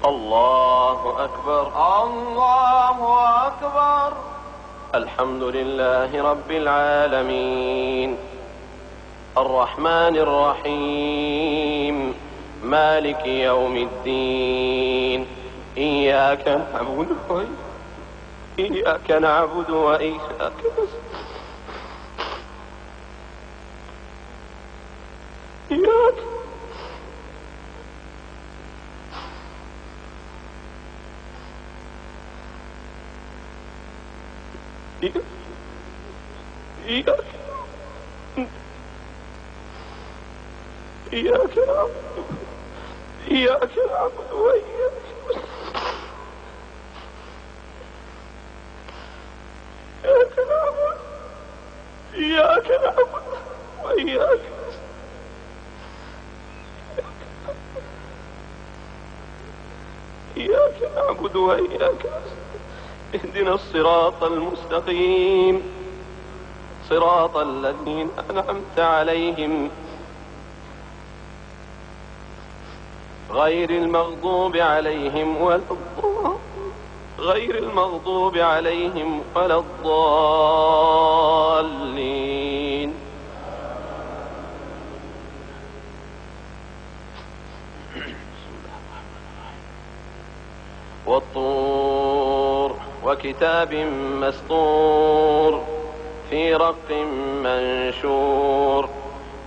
الله أكبر. الله أكبر. الحمد لله رب العالمين، الرحمن الرحيم، مالك يوم الدين. إياك نعبد وإياك إياك نعبد وإياك نعبد وإياك اهدنا الصراط المستقيم، صراط الذين أنعمت عليهم غير المغضوب عليهم ولا الضالين. والطور وكتاب مسطور في رق منشور،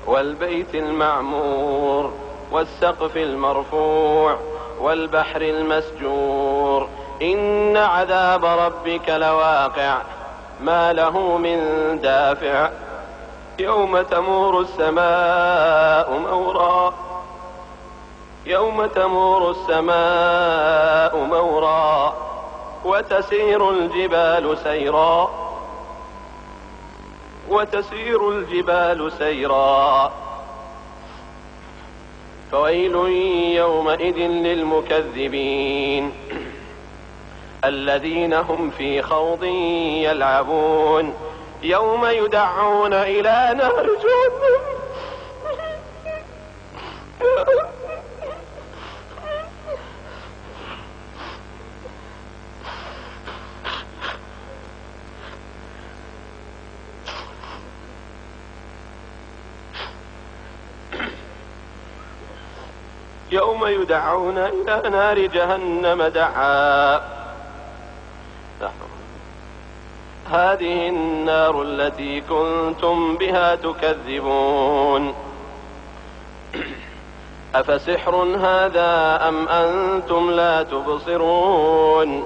والبيت المعمور والسقف المرفوع والبحر المسجور. إن عذاب ربك لواقع ما له من دافع. يوم تمور السماء مورا وتسير الجبال سيرا. فويل يومئذ للمكذبين الذين هم في خوض يلعبون. يوم يدعون إلى نار جهنم دعا. هذه النار التي كنتم بها تكذبون. أفسحر هذا أم أنتم لا تبصرون.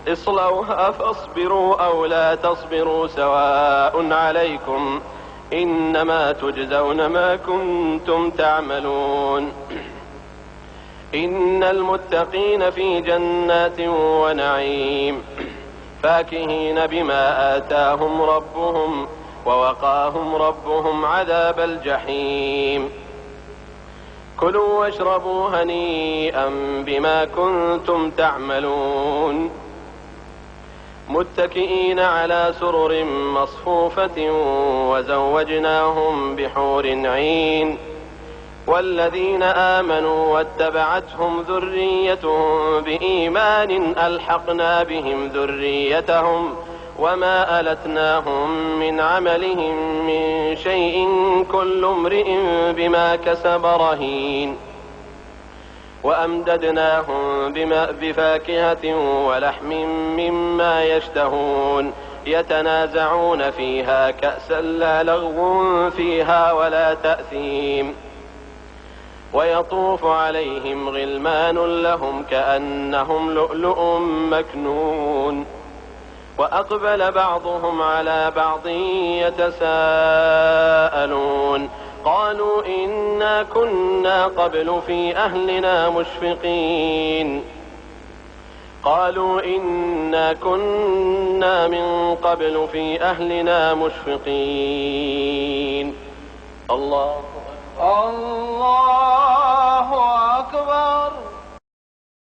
اصلوها فاصبروا أو لا تصبروا سواء عليكم، إنما تجزون ما كنتم تعملون. إن المتقين في جنات ونعيم فاكهين بما آتاهم ربهم ووقاهم ربهم عذاب الجحيم. كلوا واشربوا هنيئا بما كنتم تعملون. متكئين على سرر مصفوفة وزوجناهم بحور عين. والذين آمنوا واتبعتهم ذريتهم بإيمان ألحقنا بهم ذريتهم وما ألتناهم من عملهم من شيء كل امرئ بما كسب رهين. وأمددناهم بفاكهة ولحم مما يشتهون. يتنازعون فيها كأسا لا لغو فيها ولا تأثيم. ويطوف عليهم غلمان لهم كأنهم لؤلؤ مكنون. وأقبل بعضهم على بعض يتساءلون. قالوا إنا كنا قبل في أهلنا مشفقين. الله أكبر.